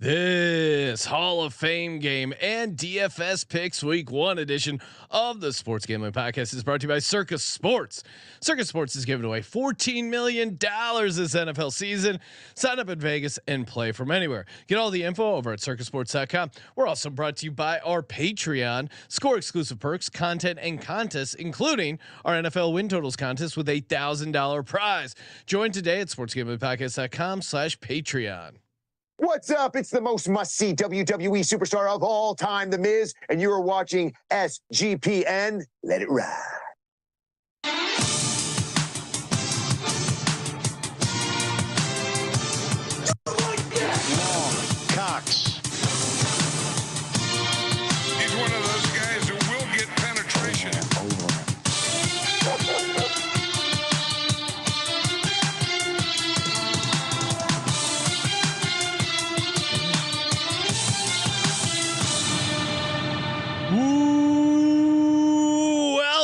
This Hall of Fame game and DFS Picks Week 1 edition of the Sports Gambling Podcast is brought to you by Circus Sports. Circus Sports is giving away $14 million this NFL season. Sign up in Vegas and play from anywhere. Get all the info over at circusports.com. We're also brought to you by our Patreon. Score exclusive perks, content, and contests, including our NFL win totals contest with a $1,000 prize. Join today at sportsgamblingpodcast.com/Patreon. What's up? It's the most must-see WWE superstar of all time, The Miz, and you are watching SGPN. Let it ride. Long, Cox. He's one of those guys who will get penetration.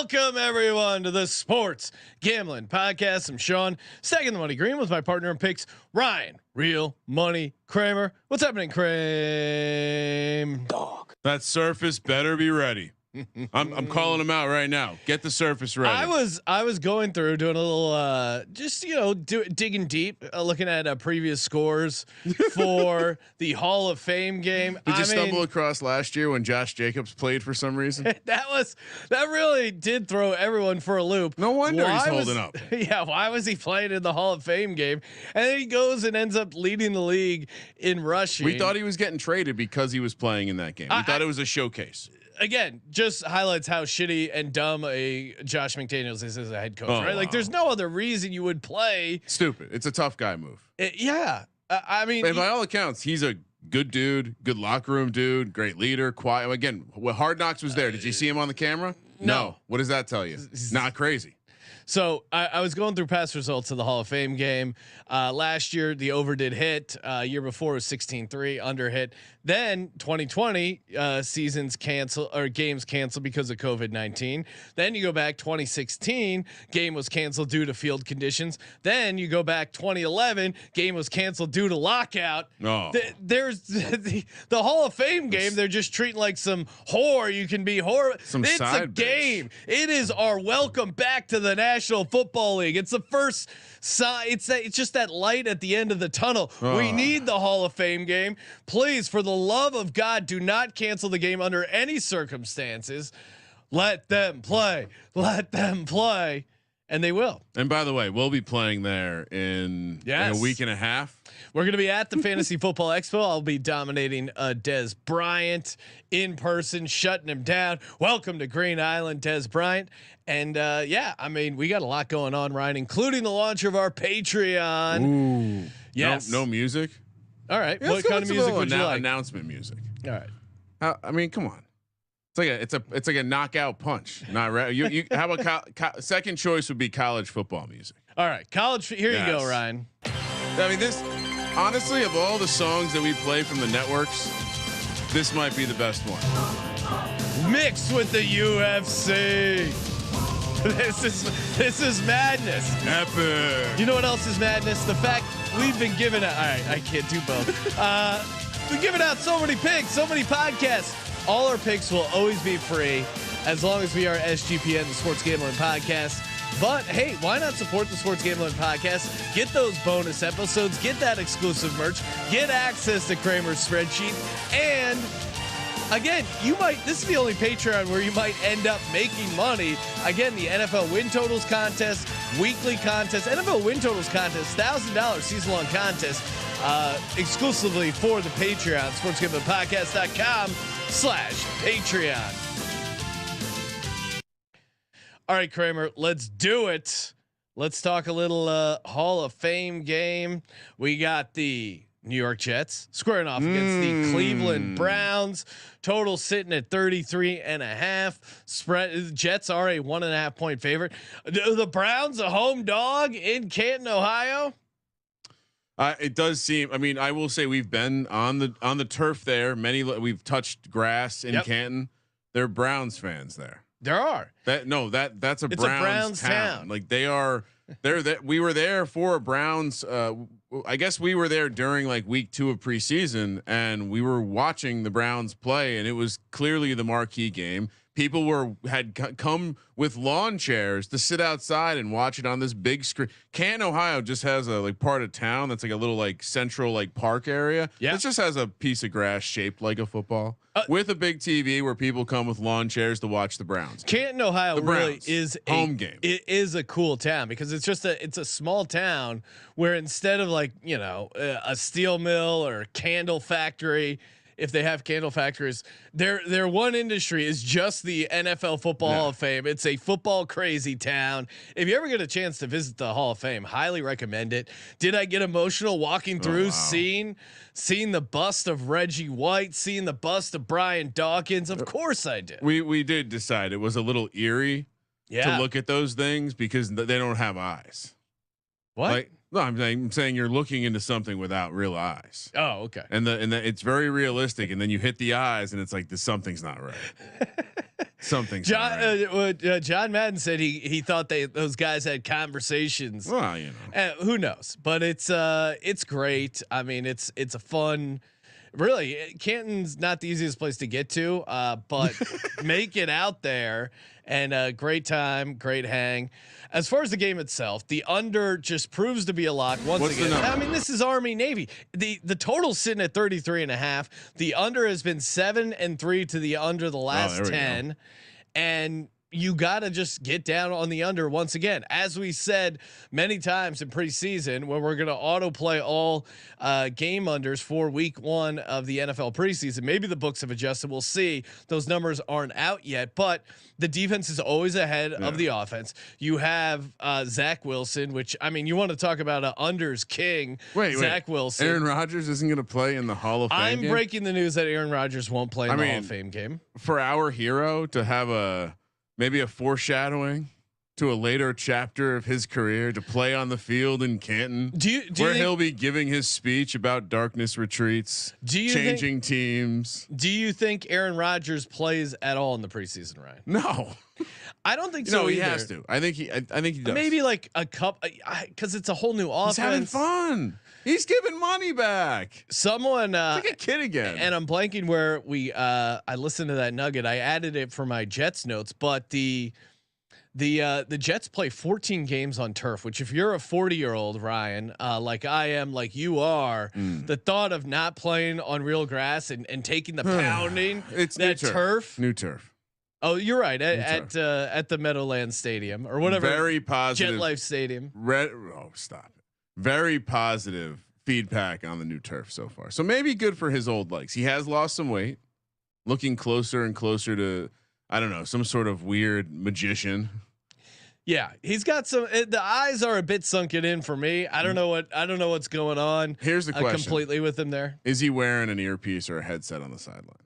Welcome everyone to the Sports Gambling Podcast. I'm Sean, stacking the money green with my partner in picks, Ryan, Real Money Kramer. What's happening, Kramer? Dog. That surface better be ready. I'm calling him out right now. Get the surface ready. I was going through doing a little just digging deep, looking at previous scores for the Hall of Fame game. Did you stumble across last year when Josh Jacobs played for some reason? that really did throw everyone for a loop. No wonder he's holding up. Yeah, why was he playing in the Hall of Fame game? And then he goes and ends up leading the league in rushing. We thought he was getting traded because he was playing in that game. We thought it was a showcase. Again, just highlights how shitty and dumb a Josh McDaniels is as a head coach, right? Wow. Like, there's no other reason you would play. Stupid. It's a tough guy move. I mean, And by all accounts, he's a good dude, good locker room dude, great leader, quiet. Again, Hard Knocks was there. Did you see him on the camera? No. What does that tell you? Not crazy. So I was going through past results of the Hall of Fame game. Last year, the over did hit. Year before was 16-3, under hit. Then 2020 seasons cancel or games canceled because of COVID-19. Then you go back 2016, game was canceled due to field conditions. Then you go back 2011, game was canceled due to lockout. Oh. There's the Hall of Fame game. They're just treating like some whore. You can be whore. It's a game. It is our welcome back to the National Football League. It's the first sign. It's just that light at the end of the tunnel. We need the Hall of Fame game. Please, for the love of God, do not cancel the game under any circumstances. Let them play. Let them play. And they will. And by the way, we'll be playing there in a week and a half. We're going to be at the Fantasy Football Expo. I'll be dominating Des Bryant in person, shutting him down. Welcome to Green Island, Des Bryant. And I mean, we got a lot going on, Ryan, including the launch of our Patreon. Ooh. Yes. No music. All right. What kind of music would you like? Announcement music. All right. I mean, come on. It's like a knockout punch. Not you. How about second choice would be college football music. All right, college. Here you go, Ryan. I mean, this honestly, of all the songs that we play from the networks, this might be the best one. Mixed with the UFC. This is madness. Epic. You know what else is madness? The fact we've been giving out. All right, I can't do both. We're giving out so many picks, so many podcasts. All our picks will always be free as long as we are SGPN, the Sports Gambling Podcast. But hey, why not support the Sports Gambling Podcast? Get those bonus episodes, get that exclusive merch, get access to Kramer's spreadsheet, and again, this is the only Patreon where you might end up making money. Again, the NFL win totals contest, weekly contest, NFL win totals contest, $1,000 season-long contest, exclusively for the Patreon, sportsgamblingpodcast.com/Patreon. All right, Kramer, let's do it. Let's talk a little Hall of Fame game. We got the New York Jets squaring off against the Cleveland Browns. Total sitting at 33.5. Spread. Jets are a 1.5 point favorite. The Browns a home dog in Canton, Ohio. It does seem. I mean, I will say we've been on the turf there. We've touched grass in Canton. There are Browns fans there. There are. That's a It's Browns a Browns town. Like they are. We were there for Browns. I guess we were there during like week 2 of preseason, and we were watching the Browns play, and it was clearly the marquee game. People had come with lawn chairs to sit outside and watch it on this big screen. Canton, Ohio just has a like part of town that's like a little like central like park area. Yeah. It just has a piece of grass shaped like a football with a big TV where people come with lawn chairs to watch the Browns. Canton, Ohio really is a home game. It is a cool town because it's just it's a small town where instead of like, you know, a steel mill or a candle factory, if they have candle factories, their one industry is just the NFL Football Hall of Fame. It's a football crazy town. If you ever get a chance to visit the Hall of Fame, highly recommend it. Did I get emotional walking through, seeing the bust of Reggie White, seeing the bust of Brian Dawkins? Of course I did. We did decide it was a little eerie to look at those things because they don't have eyes. What? Like, no, I'm saying you're looking into something without real eyes. Oh, okay. And it's very realistic, and then you hit the eyes, and it's like something's not right. Something's John. not right. John Madden said he thought those guys had conversations. Well, you know, who knows? But it's great. I mean, it's a fun. Really, Canton's not the easiest place to get to, but make it out there and great time, great hang. As far as the game itself, the under just proves to be a lock once again. I mean, this is Army Navy. The total's sitting at 33.5. The under has been 7-3 to the under the last 10, and you got to just get down on the under once again. As we said many times in preseason, when we're going to autoplay all game unders for week 1 of the NFL preseason, maybe the books have adjusted. We'll see. Those numbers aren't out yet, but the defense is always ahead of the offense. You have Zach Wilson, which, I mean, you want to talk about an unders king. Zach Wilson. Aaron Rodgers isn't going to play in the Hall of Fame. I'm breaking the news that Aaron Rodgers won't play in the Hall of Fame game. For our hero to have maybe a foreshadowing to a later chapter of his career, to play on the field in Canton, where he'll be giving his speech about darkness retreats, changing teams. Do you think Aaron Rodgers plays at all in the preseason, Ryan? No, I don't think so. No, he either. has to. I think he does. Maybe like a cup, because it's a whole new offense. He's having fun. He's giving money back. Someone like a kid again. And I'm blanking where I listened to that nugget. I added it for my Jets notes, but the Jets play 14 games on turf, which if you're a 40-year-old Ryan, like I am, like you are, the thought of not playing on real grass and taking the pounding, it's that new turf. Oh, you're right. At the Meadowlands Stadium or whatever. Very positive. Jet Life Stadium. Stop it. Very positive feedback on the new turf so far. So maybe good for his old legs. He has lost some weight, looking closer and closer to, I don't know, some sort of weird magician. Yeah, he's got some. The eyes are a bit sunken in for me. I don't know what's going on. Here's the question: completely with him there. Is he wearing an earpiece or a headset on the sideline?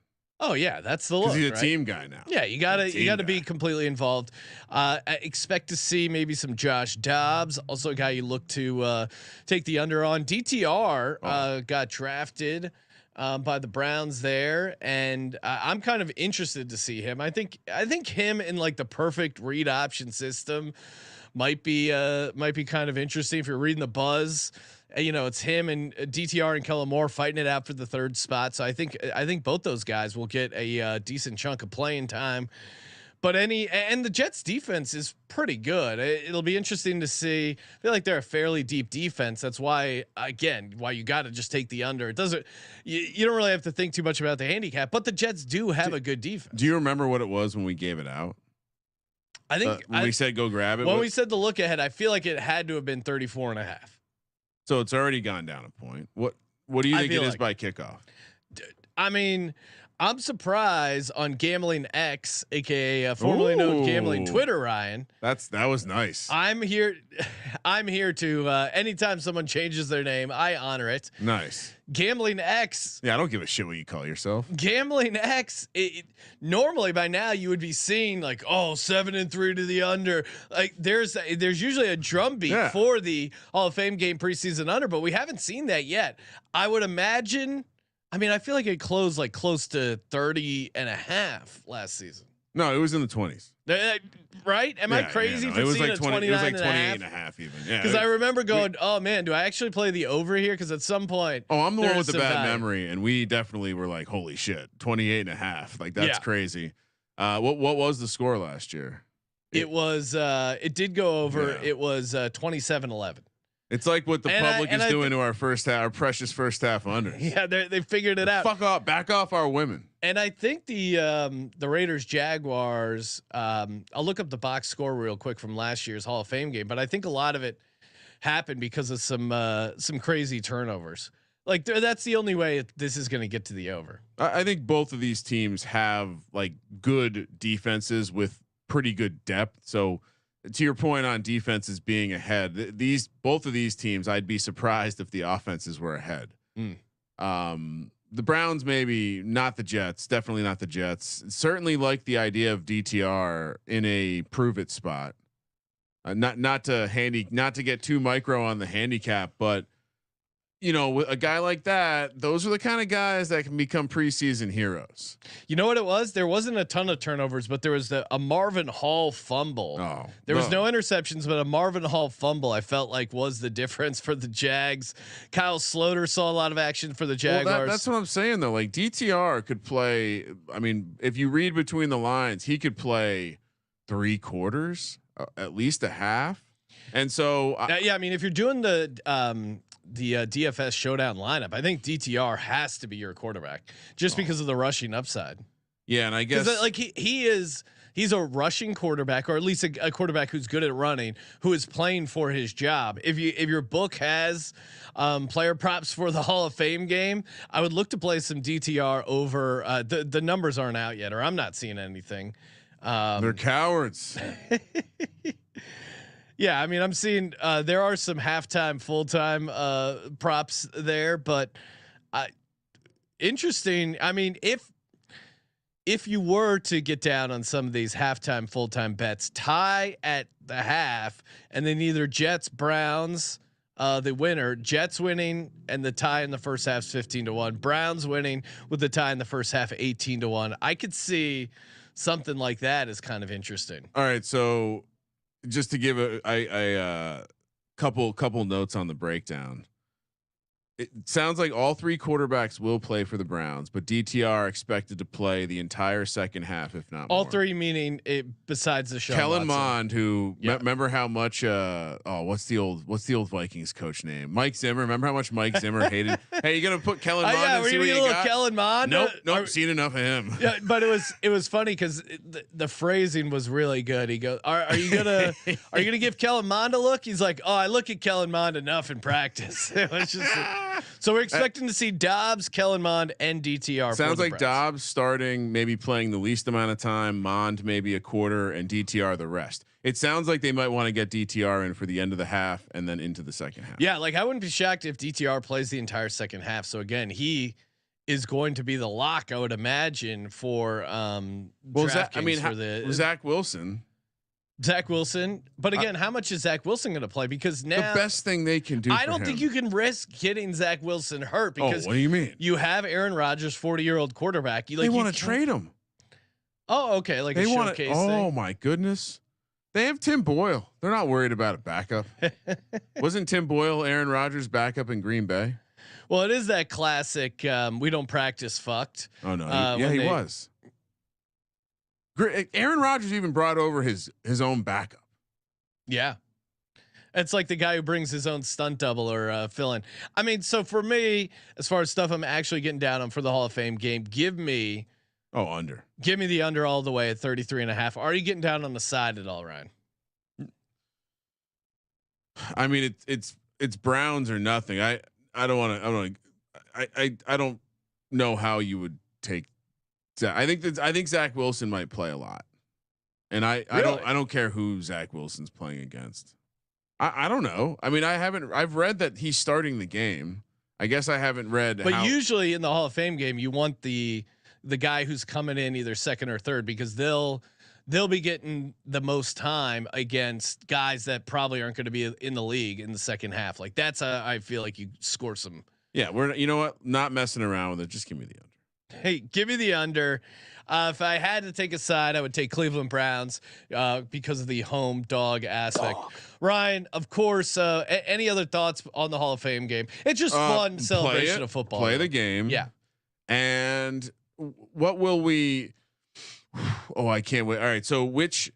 Oh yeah, that's the look. He's a team guy now. Yeah, you gotta be completely involved. I expect to see maybe some Josh Dobbs, also a guy you look to take the under on. DTR got drafted by the Browns there, and I'm kind of interested to see him. I think him in like the perfect read option system might be kind of interesting if you're reading the buzz. You know, it's him and DTR and Kellen Moore fighting it out for the 3rd spot. So I think both those guys will get a decent chunk of playing time. But the Jets defense is pretty good. It'll be interesting to see. I feel like they're a fairly deep defense. That's why you got to just take the under. It doesn't. You don't really have to think too much about the handicap. But the Jets do have a good defense. Do you remember what it was when we gave it out? I think when we said go grab it. When we said the look ahead, I feel like it had to have been 34.5. So it's already gone down a point. What do you think it is by kickoff? I mean, I'm surprised on Gambling X, aka formerly known Gambling Twitter, Ryan. That was nice. I'm here to anytime someone changes their name, I honor it. Nice. Gambling X. Yeah, I don't give a shit what you call yourself. Gambling X. Normally by now you would be seeing like 7-3 to the under. Like there's usually a drum beat for the Hall of Fame game preseason under, but we haven't seen that yet. I would imagine I mean, I feel like it closed like close to 30.5 last season. No, it was in the 20s. Right? Am I crazy? Yeah, no. For it was seeing like a 20. It was like 28 and and a half even. Yeah. Because I remember going, oh man, do I actually play the over here? Because at some point, oh, I'm the one with the bad value. memory, and we definitely were like, holy shit, 28 and a half. Like that's Yeah. crazy. What was the score last year? It was it did go over. Yeah. It was 27-11. It's like what the And public is I doing to our first half, our precious first half unders. Yeah, they figured it out. Fuck off, back off our women. And I think the Raiders Jaguars. I'll look up the box score real quick from last year's Hall of Fame game, but I think a lot of it happened because of some crazy turnovers. Like that's the only way this is going to get to the over. I think both of these teams have like good defenses with pretty good depth. So to your point on defenses being ahead, both of these teams, I'd be surprised if the offenses were ahead. The Browns, maybe not the Jets, definitely not the Jets. Certainly like the idea of DTR in a prove it spot. Not to get too micro on the handicap, but you know, with a guy like that, those are the kind of guys that can become preseason heroes. You know what it was? There wasn't a ton of turnovers, but there was a Marvin Hall fumble. Oh, there was no interceptions, but a Marvin Hall fumble I felt like was the difference for the Jags. Kyle Sloter saw a lot of action for the Jaguars. Well, that's what I'm saying though. Like DTR could play. I mean, if you read between the lines, he could play 3 quarters, at least a half. And so, yeah, I mean, if you're doing the DFS showdown lineup, I think DTR has to be your quarterback just because of the rushing upside. Yeah, and I guess like he's a rushing quarterback, or at least a quarterback who's good at running, who is playing for his job. If your book has player props for the Hall of Fame game, I would look to play some DTR over. The numbers aren't out yet, or I'm not seeing anything. They're cowards. Yeah, I mean, I'm seeing there are some halftime, full time props there, but interesting. I mean, if you were to get down on some of these halftime, full time bets, tie at the half, and then either Jets, Browns, the winner, Jets winning and the tie in the first half is 15-1, Browns winning with the tie in the first half 18-1. I could see something like that is kind of interesting. All right, so just to give a couple notes on the breakdown. It sounds like all 3 quarterbacks will play for the Browns, but DTR expected to play the entire second half, if not all more. 3, meaning it besides the show. Kellen Mond, who remember how much? What's the old Vikings coach name? Mike Zimmer. Remember how much Mike Zimmer hated? Hey, you gonna put Kellen Mond? Yeah, and we're see gonna what get a you little got? Kellen Mond. Nope. Seen enough of him. Yeah, but it was funny because the phrasing was really good. He goes, "Are you gonna give Kellen Mond a look?" He's like, "Oh, I look at Kellen Mond enough in practice." It was just so we're expecting to see Dobbs, Kellen Mond, and DTR. Sounds like Browns. Dobbs starting, maybe playing the least amount of time, Mond maybe a quarter, and DTR the rest. It sounds like they might want to get DTR in for the end of the half and then into the second half. Yeah, like I wouldn't be shocked if DTR plays the entire second half. So again, he is going to be the lock, I would imagine, for Zach Wilson. Zach Wilson, but again, how much is Zach Wilson going to play? Because now the best thing they can do. I don't think you can risk getting Zach Wilson hurt because what do you mean? You have Aaron Rodgers, 40-year-old quarterback. They want to trade him. Oh, okay. Like they a want showcase to. thing. Oh my goodness. They have Tim Boyle. They're not worried about a backup. Wasn't Tim Boyle Aaron Rodgers' backup in Green Bay? Well, it is that classic. We don't practice fucked. Oh no. He was. Aaron Rodgers even brought over his own backup. Yeah. It's like the guy who brings his own stunt double or fill in. I mean, so for me, as far as stuff I'm actually getting down on for the Hall of Fame game, give me the under all the way at 33.5. Are you getting down on the side at all, Ryan? I mean, it's Browns or nothing. I don't know how you would take. I think Zach Wilson might play a lot, and I don't care who Zach Wilson's playing against. I don't know. I mean, I've read that he's starting the game. I guess I haven't read. But usually in the Hall of Fame game, you want the guy who's coming in either second or third because they'll be getting the most time against guys that probably aren't going to be in the league in the second half. Like that's I feel like you score some Yeah, we're you know what? Not messing around with it. Just give me the under. Hey, give me the under. If I had to take a side, I would take Cleveland Browns because of the home dog aspect. Ryan, of course. Any other thoughts on the Hall of Fame game? It's just fun celebration of football. Play the game. Yeah. And what will we? Oh, I can't wait. All right. So which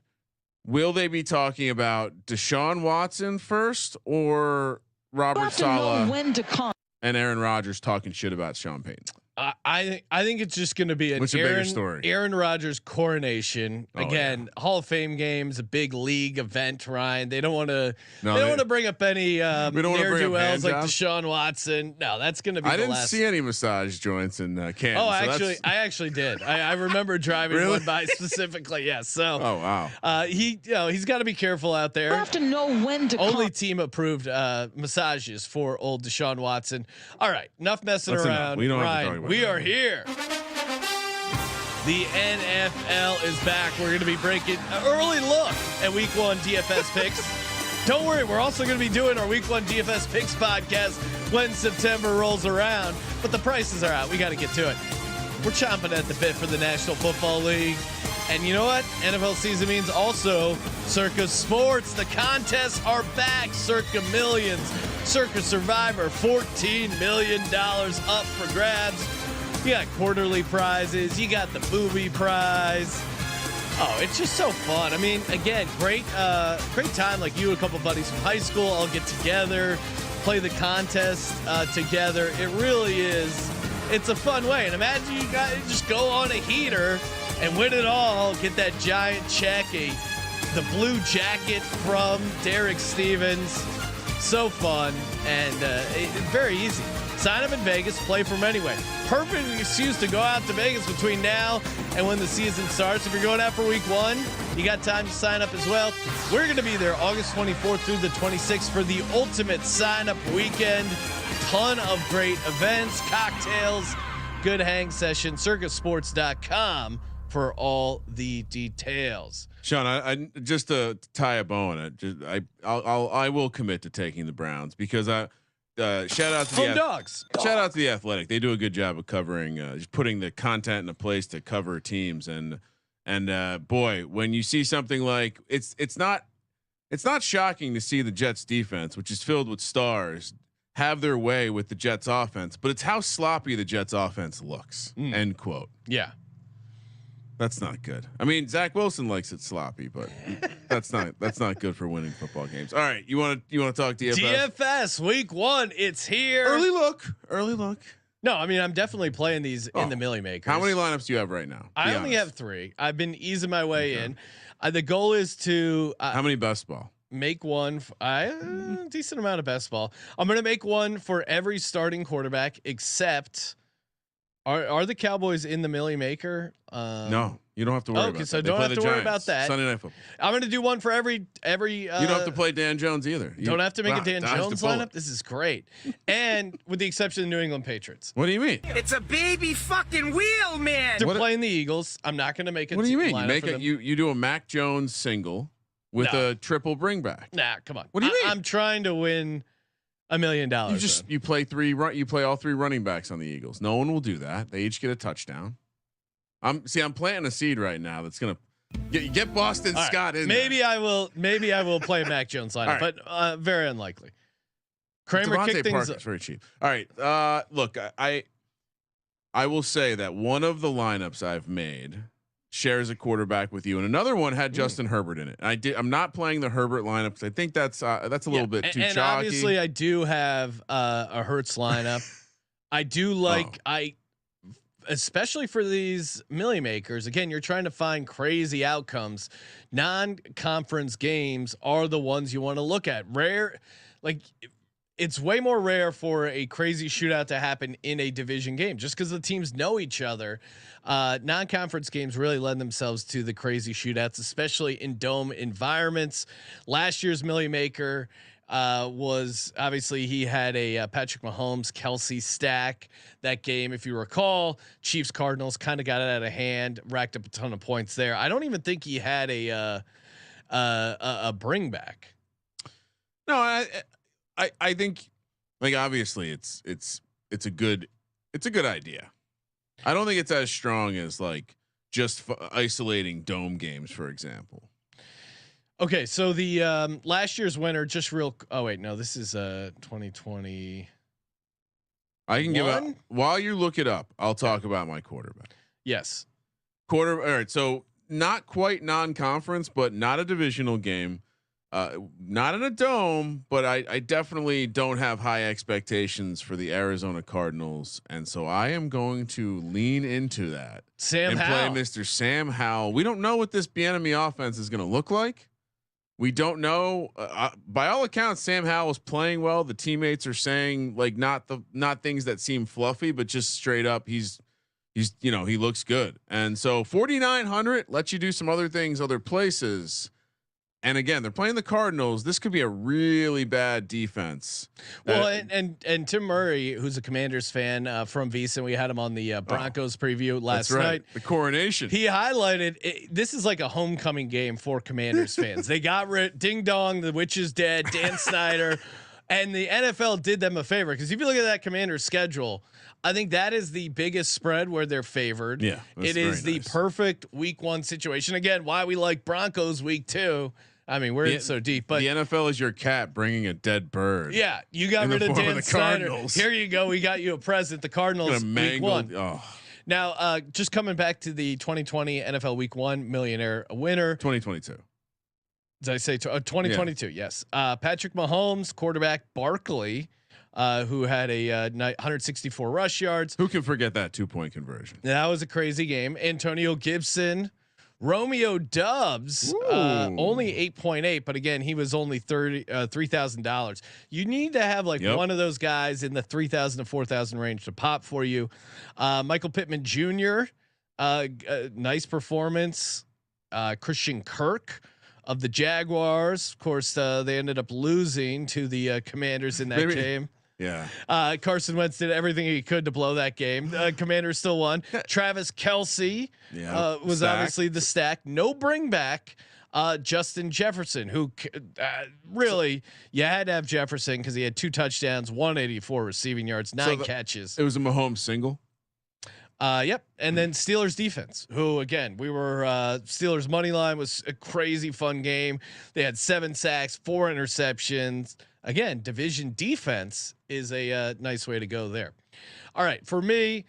will they be talking about? Deshaun Watson first or Robert Saleh and Aaron Rodgers talking shit about Sean Payton? I think it's just going to be an bigger story? Aaron Rodgers coronation again. Yeah. Hall of Fame games, a big league event. Ryan, they don't want to. They don't want to bring up any ne'er-do-wells like Deshaun Watson. No, that's going to be. I didn't see any massage joints in Canton. Oh, I actually did. I remember driving one by specifically. Yes. So. Oh wow. He's got to be careful out there. You have to know when to. Only team approved massages for old Deshaun Watson. All right, enough messing around. Enough. We don't have to talk about we are here. The NFL is back. We're going to be breaking an early look at Week 1 DFS picks. Don't worry, we're also going to be doing our Week 1 DFS picks podcast when September rolls around. But the prices are out. We got to get to it. We're chomping at the bit for the National Football League. And you know what? NFL season means also Circa Sports. The contests are back. Circa Millions. Circa Survivor. $14 million up for grabs. You got quarterly prizes. You got the booby prize. Oh, it's just so fun. I mean, again, great time. Like you and a couple buddies from high school all get together, play the contest together. It really is. It's a fun way. And imagine you guys just go on a heater and win it all. Get that giant check, the blue jacket from Derek Stevens. So fun and very easy. Sign up in Vegas, play from anywhere. Perfect excuse to go out to Vegas between now and when the season starts. If you're going out for Week 1, you got time to sign up as well. We're going to be there August 24th through the 26th for the ultimate sign-up weekend. Ton of great events, cocktails, good hang session. Circusports.com for all the details. Sean, I just to tie a bow on it. I will commit to taking the Browns because shout out to Home Dogs. Shout out to the Athletic. They do a good job of covering, just putting the content in a place to cover teams. And boy, when you see something like it's not shocking to see the Jets defense, which is filled with stars, have their way with the Jets offense, but it's how sloppy the Jets offense looks. End quote. Yeah. That's not good. I mean, Zach Wilson likes it sloppy, but that's not good for winning football games. All right, you want to talk DFS? DFS Week 1, it's here. Early look. No, I mean I'm definitely playing these in the Millie Makers. How many lineups do you have right now? I only have 3. I've been easing my way in. The goal is to how many best ball? Make one. Decent amount of best ball. I'm gonna make one for every starting quarterback except. Are the Cowboys in the Millie Maker? No, you don't have to worry about that. So don't have to worry about that. Sunday Night Football. I'm going to do one for every. You don't have to play Dan Jones either. You don't have to make a Dan Jones lineup. This is great. And with the exception of the New England Patriots. What do you mean? It's a baby fucking wheel, man. They're playing the Eagles. I'm not going to make a. What do you mean? You make you do a Mac Jones single with a triple bring back. Nah, come on. What do you mean? I'm trying to win $1 million. You play you play all 3 running backs on the Eagles. No one will do that. They each get a touchdown. I'm planting a seed right now that's gonna get Boston Scott in. Maybe I will play a Mac Jones lineup, but very unlikely. Kramer kicked things up. Very cheap. All right. Look, I will say that one of the lineups I've made shares a quarterback with you, and another one had Justin Herbert in it. I'm not playing the Herbert lineup because I think that's a little bit too chalky. Obviously, I do have a Hurts lineup. I do like especially for these Millie Makers. Again, you're trying to find crazy outcomes. Non-conference games are the ones you want to look at. It's way more rare for a crazy shootout to happen in a division game just because the teams know each other. Non-conference games really lend themselves to the crazy shootouts, especially in dome environments. Last year's Millie Maker was obviously he had a Patrick Mahomes Kelsey stack that game. If you recall, Chiefs Cardinals kind of got it out of hand, racked up a ton of points there. I don't even think he had a bring back. No, I think like obviously it's it's a good idea. I don't think it's as strong as like just isolating dome games, for example. Okay, so the last year's winner, just real. Oh wait, no, this is 2020. I can give up while you look it up. I'll talk about my quarterback. Yes, All right, so not quite non-conference, but not a divisional game. Not in a dome, but I definitely don't have high expectations for the Arizona Cardinals, and so I am going to lean into that Sam Howell. Play Mr. Sam Howell. We don't know what this Bieniemy offense is going to look like. We don't know. By all accounts, Sam Howell is playing well. The teammates are saying like not things that seem fluffy, but just straight up he's he looks good. And so 4,900 lets you do some other things other places. And again, they're playing the Cardinals. This could be a really bad defense. Well, and Tim Murray, who's a Commanders fan from VEASAN, we had him on the Broncos preview last night. The coronation. He highlighted this is like a homecoming game for Commanders fans. They got rid, ding dong, the witch is dead. Dan Snyder, and the NFL did them a favor because if you look at that Commanders schedule, I think that is the biggest spread where they're favored. Yeah, it is the perfect week 1 situation. Again, why we like Broncos week 2. I mean, we're in so deep, but the NFL is your cat bringing a dead bird. Yeah, you got rid of Dan Snyder. Here you go. We got you a present. The Cardinals week 1. Oh. Now, just coming back to the 2020 NFL week 1 millionaire winner. 2022. Did I say 2022? Yeah. Yes. Patrick Mahomes, quarterback Barkley, who had a 164 rush yards. Who can forget that 2-point conversion? That was a crazy game. Antonio Gibson. Romeo Dubs, only 8.8, but again, he was only $3,000. You need to have like one of those guys in the 3,000 to 4,000 range to pop for you. Michael Pittman Jr., nice performance. Christian Kirk of the Jaguars, of course, they ended up losing to the Commanders in that game. Yeah. Carson Wentz did everything he could to blow that game. Commanders still won. Travis Kelce was obviously the stack. No bring back. Justin Jefferson, who really you had to have Jefferson because he had 2 touchdowns, 184 receiving yards, 9 catches. It was a Mahomes single. Yep. And then Steelers defense, who again, we were Steelers money line was a crazy fun game. They had 7 sacks, 4 interceptions. Again, division defense is a nice way to go there. All right, for me,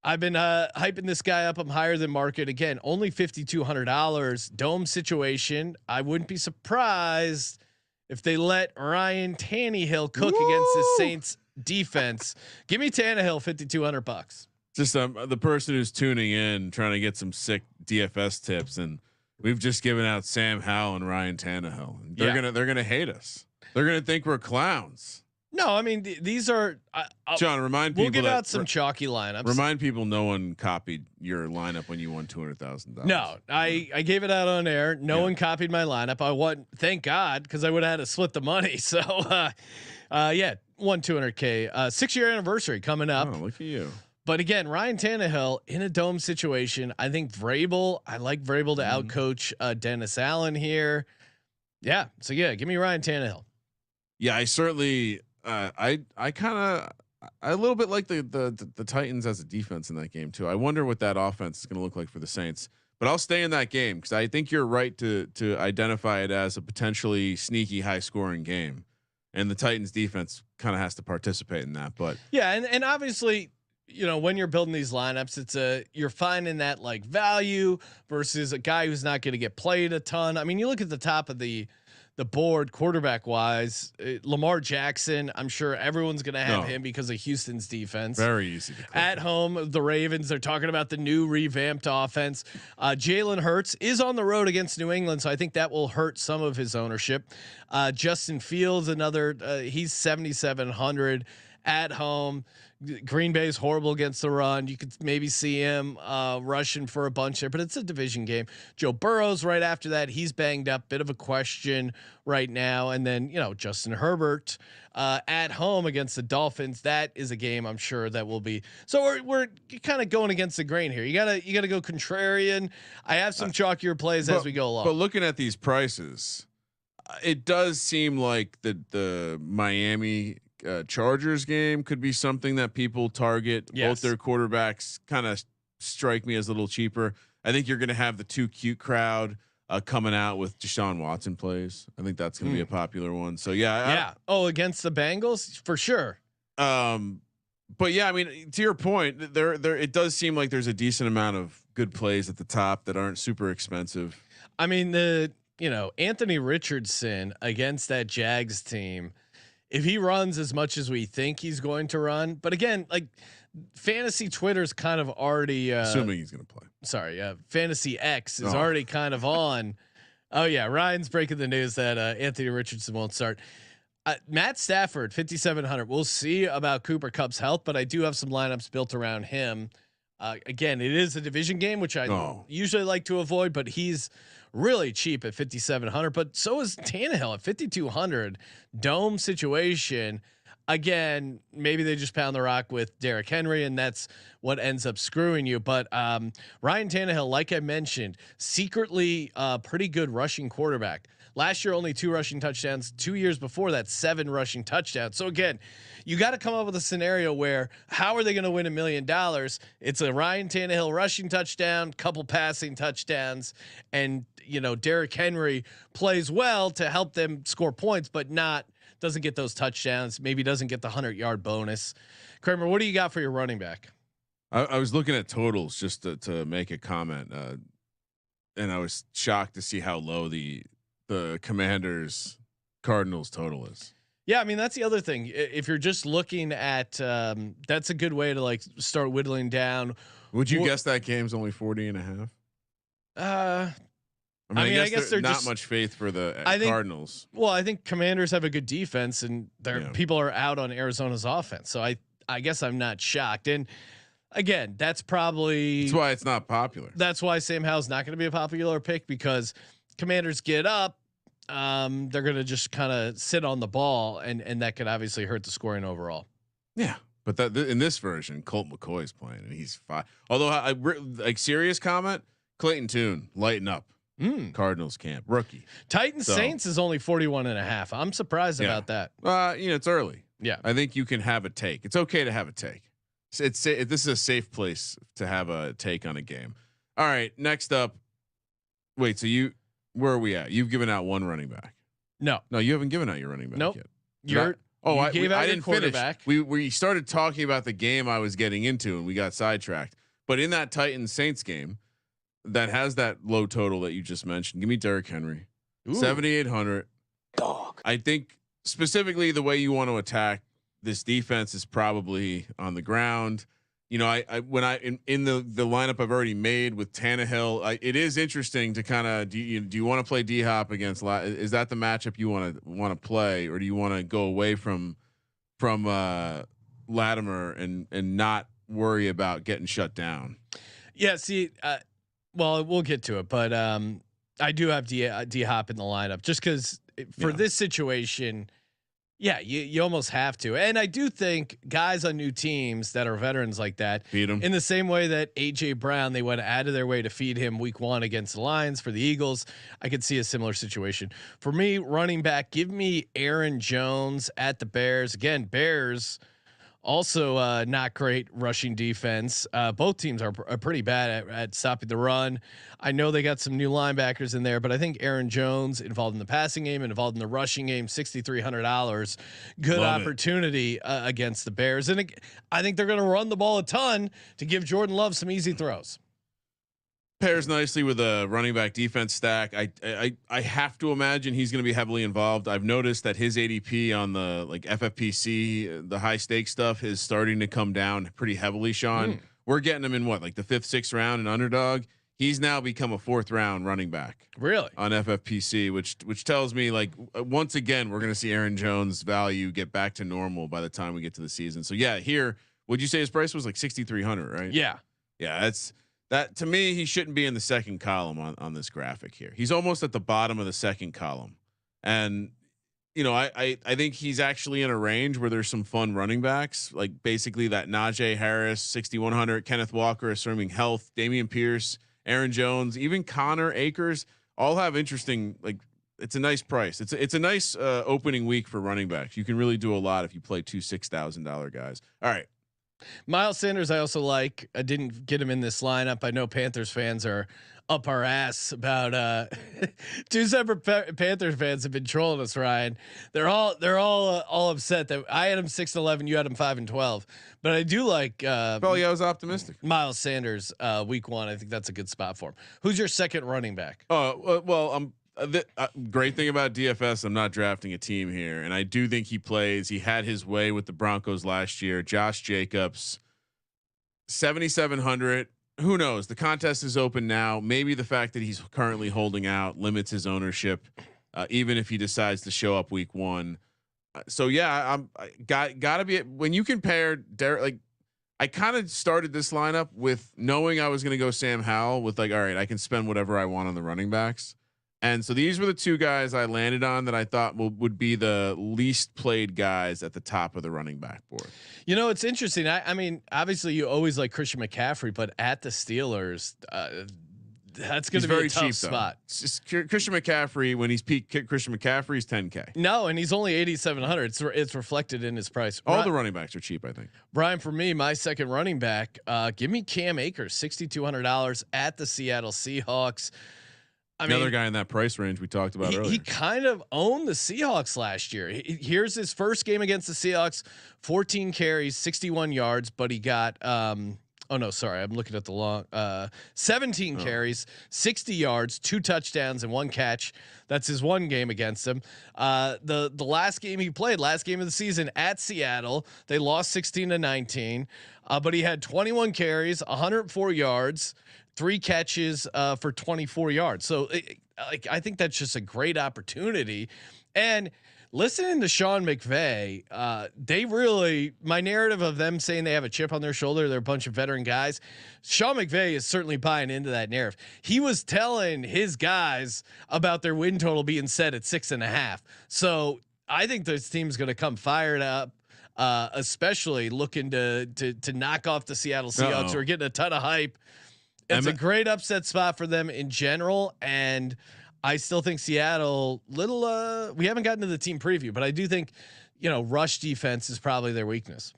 I've been hyping this guy up. I'm higher than market. Again, only $5,200. Dome situation. I wouldn't be surprised if they let Ryan Tannehill cook against the Saints defense. Give me Tannehill $5,200. Just the person who's tuning in trying to get some sick DFS tips, and we've just given out Sam Howell and Ryan Tannehill. They're gonna hate us. They're gonna think we're clowns. No, I mean these are. John, remind people. We'll give out some chalky lineups. Remind people no one copied your lineup when you won $200,000. No, I gave it out on air. No one copied my lineup. I won. Thank God, because I would have had to split the money. So, won $200K. 6-year anniversary coming up. Oh, look at you. But again, Ryan Tannehill in a dome situation. I think Vrabel. I like Vrabel to outcoach Dennis Allen here. Yeah. So give me Ryan Tannehill. Yeah, I certainly. I kind of a little bit like the Titans as a defense in that game too. I wonder what that offense is going to look like for the Saints. But I'll stay in that game because I think you're right to identify it as a potentially sneaky, high scoring game, and the Titans defense kind of has to participate in that. But yeah, and obviously, when you're building these lineups, you're finding that like value versus a guy who's not going to get played a ton. I mean, you look at the top of the board quarterback wise, Lamar Jackson. I'm sure everyone's going to have him because of Houston's defense. Very easy to at home. The Ravens, they're talking about the new revamped offense. Jalen Hurts is on the road against New England, so I think that will hurt some of his ownership. Justin Fields, another, he's 7,700 at home. Green Bay is horrible against the run. You could maybe see him rushing for a bunch there, but it's a division game. Joe Burrow's right after that. He's banged up, bit of a question right now. And then, Justin Herbert at home against the Dolphins. That is a game I'm sure that will be. So we're kind of going against the grain here. You gotta go contrarian. I have some chalkier plays as we go along. But looking at these prices, it does seem like the Miami Chargers game could be something that people target. Yes. Both their quarterbacks kind of strike me as a little cheaper. I think you're going to have the too cute crowd coming out with Deshaun Watson plays. I think that's going to be a popular one. So yeah. Oh, against the Bengals for sure. But yeah, I mean, to your point, there it does seem like there's a decent amount of good plays at the top that aren't super expensive. I mean, Anthony Richardson against that Jags team, if he runs as much as we think he's going to run, but again, like fantasy Twitter's kind of already Assuming he's going to play. Sorry, Fantasy X is already kind of on. Oh yeah, Ryan's breaking the news that Anthony Richardson won't start. Matt Stafford, 5,700. We'll see about Cooper Kupp's health, but I do have some lineups built around him. Again, it is a division game, which I usually like to avoid, but he's really cheap at 5,700. But so is Tannehill at 5,200. Dome situation. Again, maybe they just pound the rock with Derrick Henry, and that's what ends up screwing you. But Ryan Tannehill, like I mentioned, secretly pretty good rushing quarterback. Last year, only 2 rushing touchdowns. 2 years before that, 7 rushing touchdowns. So again, you got to come up with a scenario where how are they going to win $1 million? It's a Ryan Tannehill rushing touchdown, couple passing touchdowns, and Derrick Henry plays well to help them score points, but doesn't get those touchdowns. Maybe doesn't get the 100-yard bonus. Kramer, what do you got for your running back? I was looking at totals just to make a comment, and I was shocked to see how low the Commanders Cardinals total is. Yeah, I mean that's the other thing. If you're just looking at, that's a good way to like start whittling down. Would you guess that game's only 40.5? I guess there's not just much faith for the Cardinals. Well, I think Commanders have a good defense, and people are out on Arizona's offense. So I guess I'm not shocked. And again, that's why it's not popular. That's why Sam Howell's not going to be a popular pick, because Commanders get up. They're going to just kind of sit on the ball, and that could obviously hurt the scoring overall. Yeah. But in this version, Colt McCoy's playing, and he's fine. Although like serious comment, Clayton Tune lighten up. Cardinals camp rookie. Titans Saints is only 41.5. I'm surprised about that. It's early. Yeah, I think you can have a take. It's okay to have a take. This is a safe place to have a take on a game. All right, next up. Wait, so where are we at? You've given out one running back. No, you haven't given out your running back yet. I didn't finish. We started talking about the game I was getting into, and we got sidetracked. But in that Titans Saints game that has that low total that you just mentioned, give me Derrick Henry, 7,800. Dog. I think specifically the way you want to attack this defense is probably on the ground. In the lineup I've already made with Tannehill, it is interesting to kind of do you want to play D Hop against? Is that the matchup you want to play, or do you want to go away from Latimer and not worry about getting shut down? Yeah. See, well, we'll get to it, but I do have D Hop in the lineup just because for this situation. Yeah, you almost have to. And I do think guys on new teams that are veterans like that feed them in the same way that AJ Brown, they went out of their way to feed him week 1 against the Lions for the Eagles. I could see a similar situation for me. Running back, give me Aaron Jones at the Bears. Again, Bears also not great rushing defense. Both teams are pretty bad at stopping the run. I know they got some new linebackers in there, but I think Aaron Jones involved in the passing game and involved in the rushing game, $6,300. Good opportunity against the Bears. And I think they're going to run the ball a ton to give Jordan Love some easy throws. Pairs nicely with a running back defense stack. I have to imagine he's going to be heavily involved. I've noticed that his ADP on the FFPC, the high stakes stuff, is starting to come down pretty heavily. Sean, we're getting him in the 5th, 6th round in underdog. He's now become a 4th round running back. Really? On FFPC, which tells me once again we're going to see Aaron Jones' value get back to normal by the time we get to the season. So yeah, here would you say his price was 6,300, right? Yeah. That to me, he shouldn't be in the second column on this graphic here. He's almost at the bottom of the second column. And, I think he's actually in a range where there's some fun running backs, like basically that Najee Harris, 6,100, Kenneth Walker, assuming health, Dameon Pierce, Aaron Jones, even Connor Akers all have interesting it's a nice price. It's a nice opening week for running backs. You can really do a lot if you play two $6,000 guys. All right. Miles Sanders, I also like. I didn't get him in this lineup. I know Panthers fans are up our ass about two separate Panthers fans have been trolling us, Ryan. They're all upset that I had him 6-11, you had him 5-12. But I do like I was optimistic. Miles Sanders week 1. I think that's a good spot for him. Who's your second running back? Great thing about DFS, I'm not drafting a team here, and I do think he plays. He had his way with the Broncos last year. Josh Jacobs, 7,700. Who knows? The contest is open now. Maybe the fact that he's currently holding out limits his ownership, even if he decides to show up week 1. So yeah, I gotta be when you compare Derek. Like I kind of started this lineup with knowing I was going to go Sam Howell with like, all right, I can spend whatever I want on the running backs. And so these were the two guys I landed on that I thought would be the least played guys at the top of the running back board. You know, it's interesting. I mean, obviously you always like Christian McCaffrey, but at the Steelers, that's going to be a tough cheap spot. Christian McCaffrey, when he's peak, Christian McCaffrey's $10K. No, and he's only 8,700. It's reflected in his price. All the running backs are cheap, I think. Brian, for me, my second running back, give me Cam Akers, $6,200 at the Seattle Seahawks. Another guy in that price range we talked about earlier. He kind of owned the Seahawks last year. Here's his first game against the Seahawks: 14 carries, 61 yards, but he got. Oh no, sorry, I'm looking at the long. 17 carries, 60 yards, 2 touchdowns, and 1 catch. That's his one game against him. The last game he played, last game of the season at Seattle, they lost 16-19. But he had 21 carries, 104 yards. 3 catches for 24 yards. So I think that's just a great opportunity. And listening to Sean McVay, they really, my narrative of them saying they have a chip on their shoulder, they're a bunch of veteran guys. Sean McVay is certainly buying into that narrative. He was telling his guys about their win total being set at 6.5. So I think this team's going to come fired up. Especially looking to knock off the Seattle Seahawks who are getting a ton of hype. It's a great upset spot for them in general, and I still think Seattle we haven't gotten to the team preview, but I do think rush defense is probably their weakness.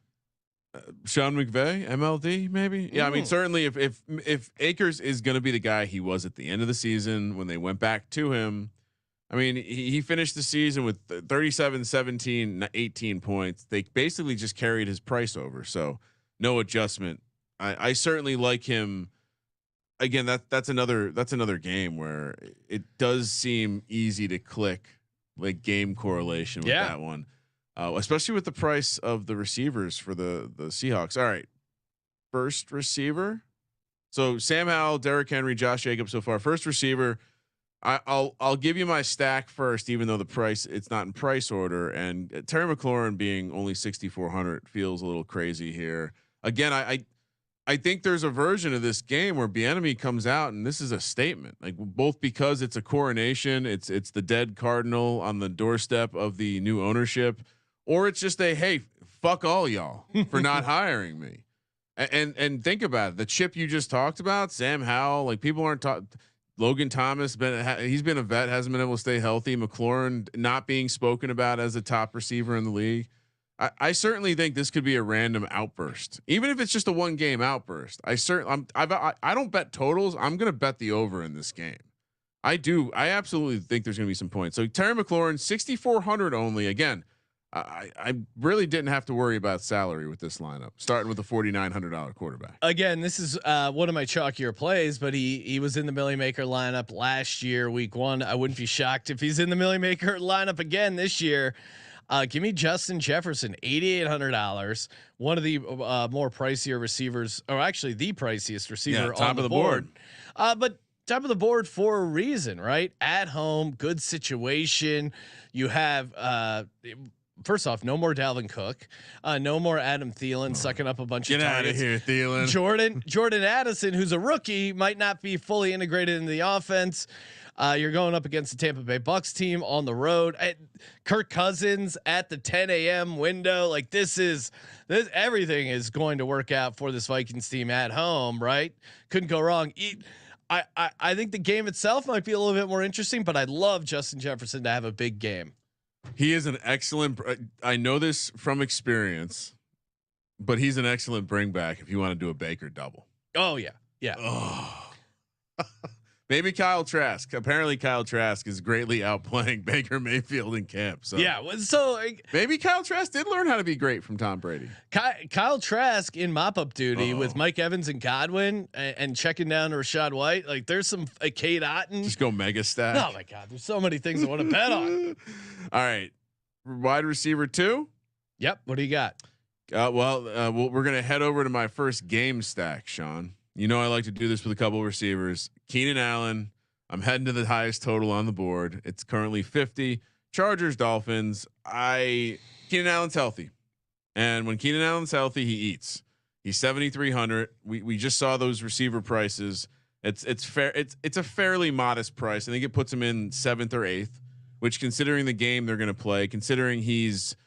Sean McVay, MLD, maybe. Yeah, I mean certainly if Akers is going to be the guy he was at the end of the season when they went back to him. I mean, he finished the season with 37, 17, 18 points. They basically just carried his price over, so no adjustment. I certainly like him. Again, that's another game where it does seem easy to click like game correlation with that one, especially with the price of the receivers for the Seahawks. All right, first receiver. So Sam Howell, Derrick Henry, Josh Jacobs so far. First receiver. I'll give you my stack first, even though it's not in price order. And Terry McLaurin being only 6,400 feels a little crazy here. Again, I think there's a version of this game where Bieniemy comes out and this is a statement, like both because it's a coronation, it's the dead Cardinal on the doorstep of the new ownership, or it's just hey, fuck all y'all for not hiring me. And think about it, the chip you just talked about, Sam Howell, like people aren't talking. Logan Thomas he's been a vet, hasn't been able to stay healthy. McLaurin not being spoken about as a top receiver in the league. I certainly think this could be a random outburst, even if it's just a 1-game outburst. I don't bet totals. I'm going to bet the over in this game. I absolutely think there's going to be some points. So Terry McLaurin, 6,400 only. Again, I really didn't have to worry about salary with this lineup, starting with a $4,900 quarterback. Again, this is one of my chalkier plays, but he was in the Millie Maker lineup last year, week 1. I wouldn't be shocked if he's in the Millie Maker lineup again this year. Give me Justin Jefferson, $8,800. One of the more pricier receivers, or actually the priciest receiver on the board. But top of the board for a reason, right? At home, good situation. You have first off, no more Dalvin Cook, no more Adam Thielen sucking up a bunch of targets. Get out of here, Thielen. Jordan Addison, who's a rookie, might not be fully integrated in the offense. You're going up against the Tampa Bay Bucks team on the road. Kirk Cousins at the 10 a.m. window. Like this everything is going to work out for this Vikings team at home, right? Couldn't go wrong. I think the game itself might be a little bit more interesting, but I'd love Justin Jefferson to have a big game. He is an excellent. I know this from experience, but he's an excellent bring back if you want to do a Baker double. Oh yeah, yeah. Oh. Maybe Kyle Trask. Apparently, Kyle Trask is greatly outplaying Baker Mayfield in camp. So yeah, so maybe Kyle Trask did learn how to be great from Tom Brady. Kyle Trask in mop-up duty with Mike Evans and Godwin and checking down to Rachaad White. Like there's some Cade Otton. Just go mega stack. Oh my God, there's so many things I want to bet on. All right, wide receiver 2. Yep. What do you got? We're gonna head over to my first game stack, Sean. You know I like to do this with a couple of receivers. Keenan Allen. I'm heading to the highest total on the board. It's currently 50. Chargers, Dolphins. Keenan Allen's healthy, and when Keenan Allen's healthy, he eats. He's 7,300. We just saw those receiver prices. It's fair. It's a fairly modest price. I think it puts him in 7th or 8th, which considering the game they're going to play, considering he's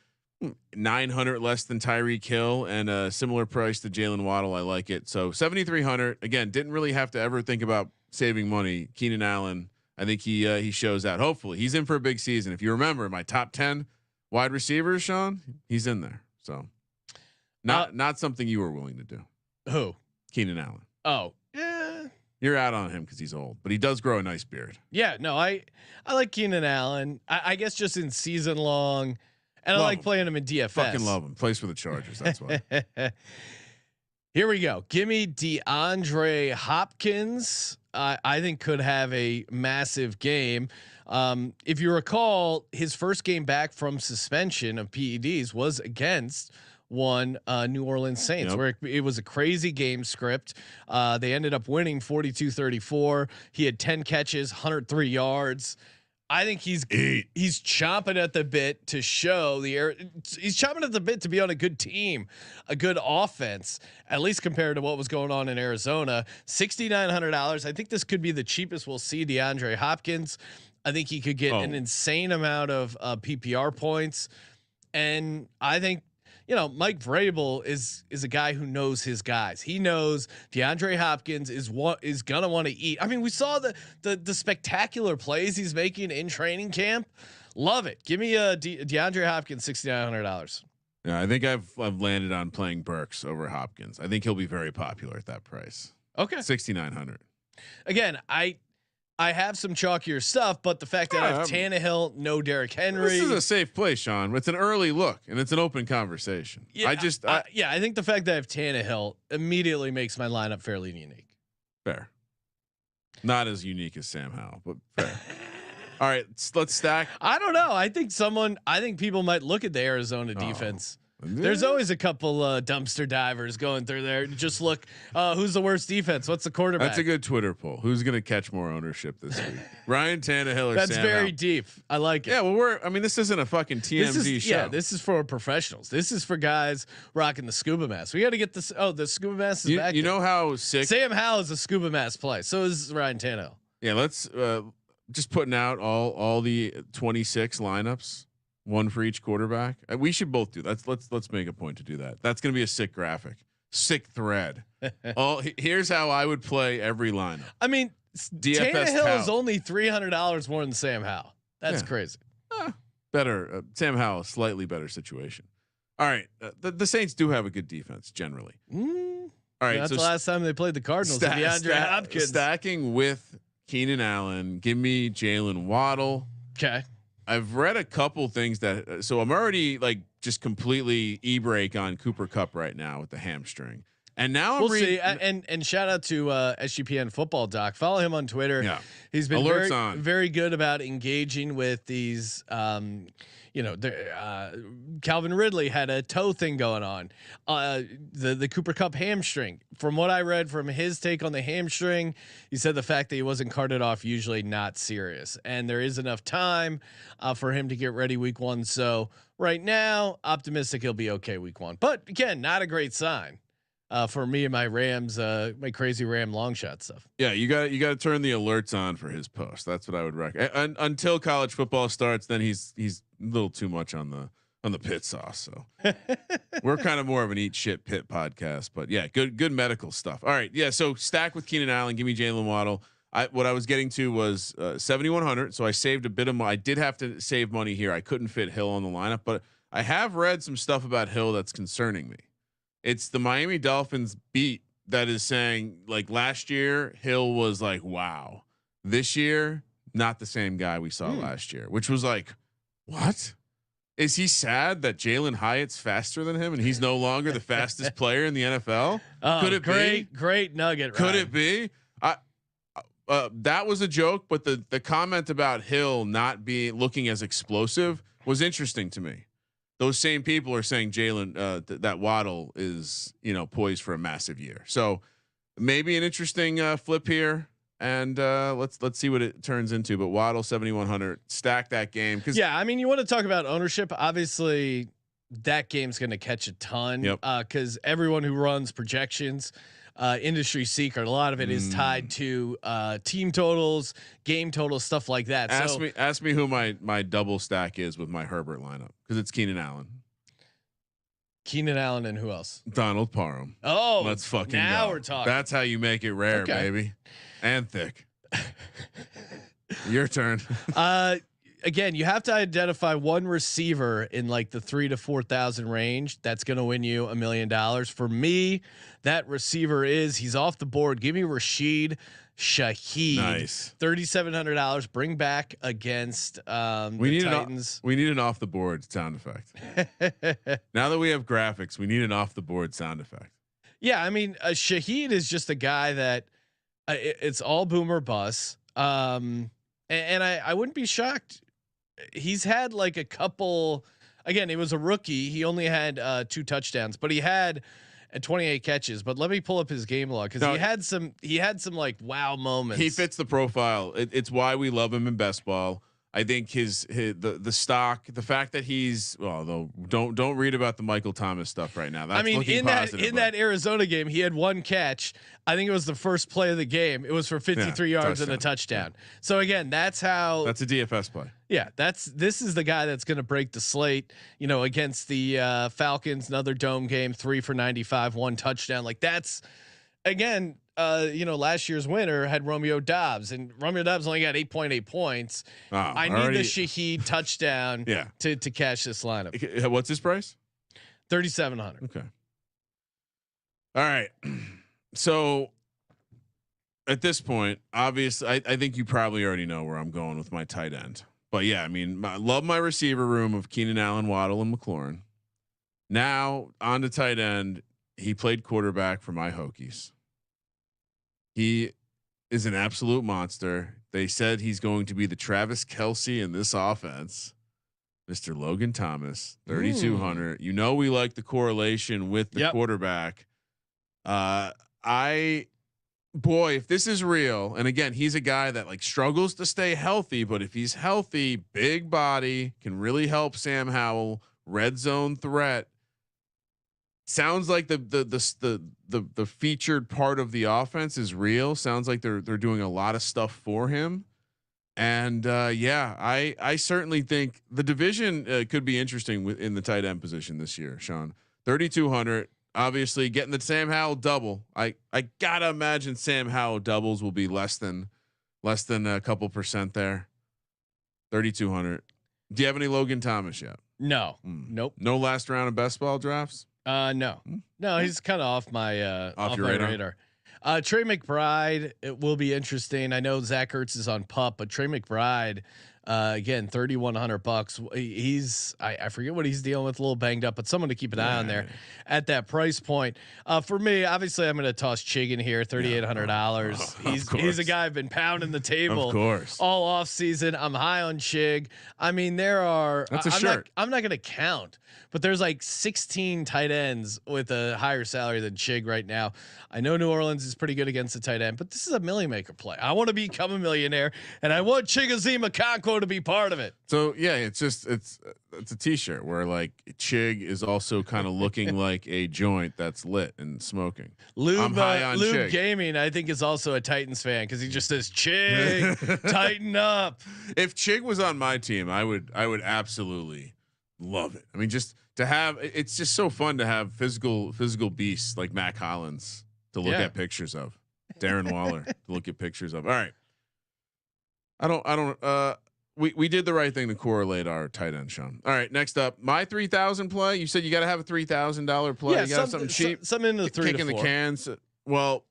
900 less than Tyreek Hill and a similar price to Jalen Waddle. I like it. So 7,300 again, didn't really have to ever think about saving money. Keenan Allen, I think he shows out. Hopefully he's in for a big season. If you remember my top 10 wide receivers, Sean, he's in there. So not something you were willing to do. Who? Keenan Allen. Oh yeah. You're out on him because he's old, but he does grow a nice beard. Yeah, no, I like Keenan Allen. I guess just in season long. And I like playing him in DFS. Fucking love him. Plays for the Chargers. That's why. Here we go. Give me DeAndre Hopkins. I think could have a massive game. If you recall, his first game back from suspension of PEDs was against New Orleans Saints, where it was a crazy game script. They ended up winning 42-34. He had 10 catches, 103 yards. I think he's chomping at the bit to show he's chomping at the bit to be on a good team, a good offense, at least compared to what was going on in Arizona. $6,900. I think this could be the cheapest we'll see DeAndre Hopkins. I think he could get an insane amount of PPR points, and I think Mike Vrabel is a guy who knows his guys. He knows DeAndre Hopkins is gonna want to eat. I mean, we saw the spectacular plays he's making in training camp. Love it. Give me a DeAndre Hopkins $6,900. Yeah, I think I've landed on playing Burks over Hopkins. I think he'll be very popular at that price. Okay, 6,900. Again, I have some chalkier stuff, but the fact that I have Tannehill, no Derrick Henry. This is a safe play, Sean. It's an early look and it's an open conversation. Yeah, I think the fact that I have Tannehill immediately makes my lineup fairly unique. Fair. Not as unique as Sam Howell, but fair. All right, let's stack. I don't know. I think people might look at the Arizona defense. There's always a couple dumpster divers going through there. Just look, who's the worst defense? What's the quarterback? That's a good Twitter poll. Who's going to catch more ownership this week? Ryan Tannehill or That's Sam very Howell? deep. I like it. Yeah, well, this isn't a fucking TMZ show. Yeah, this is for professionals. This is for guys rocking the scuba mask. We got to get this. Oh, the scuba mask is back. You know how sick Sam Howell is a scuba mask play. So is Ryan Tannehill. Yeah, let's just putting out all the 26 lineups. One for each quarterback. We should both do that. Let's make a point to do that. That's going to be a sick graphic, sick thread. Here's how I would play every lineup. I mean, DFS Tannehill is only $300 more than Sam Howell. That's crazy. Better Sam Howell, slightly better situation. All right, the Saints do have a good defense generally. All right, that's the last time they played the Cardinals. DeAndre Hopkins stacking with Keenan Allen. Give me Jalen Waddle. Okay. I've read a couple things that so I'm already like just completely e-brake on Cooper Kupp right now with the hamstring, and now we'll see. And shout out to SGPN Football Doc. Follow him on Twitter. Yeah, he's been very good about engaging with these. Calvin Ridley had a toe thing going on. The Cooper Kupp hamstring. From what I read from his take on the hamstring, he said the fact that he wasn't carted off usually not serious, and there is enough time for him to get ready week 1. So right now, optimistic he'll be okay week 1. But again, not a great sign for me and my Rams, my crazy Ram long shot stuff. Yeah, you got to turn the alerts on for his post. That's what I would recommend. Until college football starts, then he's a little too much on on the pit sauce. So we're kind of more of an eat shit pit podcast, but yeah, good medical stuff. All right. Yeah. So stack with Keenan Allen, give me Jalen Waddle. What I was getting to was 7,100. So I saved a bit of money. I did have to save money here. I couldn't fit Hill on the lineup, but I have read some stuff about Hill that's concerning me. It's the Miami Dolphins beat that is saying, like, last year Hill was like, wow, this year, not the same guy we saw last year, which was like, what? Is he sad that Jalen Hyatt's faster than him and he's no longer the fastest player in the NFL? Could it be? Great nugget. Could it be? That was a joke, but the comment about Hill not looking as explosive was interesting to me. Those same people are saying Jalen that Waddle is, poised for a massive year. So maybe an interesting flip here, and let's see what it turns into. But Waddle 7,100, stack that game because you want to talk about ownership. Obviously, that game's going to catch a ton because everyone who runs projections. Industry secret. A lot of it is tied to team totals, game totals, stuff like that. Ask me who my double stack is with my Herbert lineup because it's Keenan Allen. Keenan Allen and who else? Donald Parham. Oh, let's fucking now go. We're talking. That's how you make it rare, baby, and thick. Your turn. Again, you have to identify one receiver in like the 3,000 to 4,000 range that's going to win you $1 million. For me, that receiver he's off the board. Give me Rashid Shaheed. Nice. $3,700. Bring back against the Titans. We need an off the board sound effect. Now that we have graphics, we need an off the board sound effect. Yeah, Shaheed is just a guy that it's all boom or bust. And I wouldn't be shocked. He's had like a couple. Again, he was a rookie. He only had 2 touchdowns, but he had 28 catches. But let me pull up his game log because he had some like wow moments. He fits the profile. It's why we love him in best ball. I think the stock, the fact that he's though don't read about the Michael Thomas stuff right now. That's in that Arizona game, he had 1 catch. I think it was the first play of the game. It was for 53 yards and a touchdown. So again, that's a DFS play. Yeah, this is the guy that's going to break the slate. Against the Falcons, another dome game, 3 for 95, 1 touchdown. Like that's again. Last year's winner had Romeo Doubs, and Romeo Doubs only got 8.8 points. I need the Shaheed touchdown to cash this lineup. What's his price? 3,700. Okay. All right. So at this point, obviously, I think you probably already know where I'm going with my tight end. But yeah, I love my receiver room of Keenan Allen, Waddle, and McLaurin. Now on to tight end. He played quarterback for my Hokies. He is an absolute monster. They said he's going to be the Travis Kelce in this offense. Mr. Logan Thomas, 3,200. We like the correlation with the quarterback. If this is real, and again, he's a guy that like struggles to stay healthy, but if he's healthy, big body, can really help Sam Howell, red zone threat. Sounds like the featured part of the offense is real. Sounds like they're doing a lot of stuff for him. And I certainly think the division could be interesting in the tight end position this year, Sean. 3,200, obviously getting the Sam Howell double. I gotta imagine Sam Howell doubles will be less than a couple percent there. 3,200. Do you have any Logan Thomas yet? No. Nope. No last round of best ball drafts? No, he's kind of off my off your radar. Trey McBride, it will be interesting. I know Zach Ertz is on PUP, but Trey McBride, again, $3,100. He's I forget what he's dealing with, a little banged up, but someone to keep an eye on there at that price point. For me, obviously, I'm going to toss Chig in here, $3,800. He's a guy I've been pounding the table, of course, all off season. I'm high on Chig. There are. I'm not going to count, but there's like 16 tight ends with a higher salary than Chig right now. I know New Orleans is pretty good against the tight end, but this is a million maker play. I want to become a millionaire, and I want Chigoziem Okonkwo to be part of it. So yeah, it's a t-shirt where like Chig is also kind of looking like a joint that's lit and smoking. Lube Gaming, I think, is also a Titans fan because he just says Chig, tighten up. If Chig was on my team, I would absolutely love it. I mean, just to have, it's just so fun to have physical beasts like Mac Hollins to look at pictures of, Darren Waller to look at pictures of. All right. We did the right thing to correlate our tight end, Sean. All right, next up, my 3,000 play. You said you got to have a $3,000 play. Yeah, you got to have something cheap. Something in the 3 to 4. Kicking the cans. Well,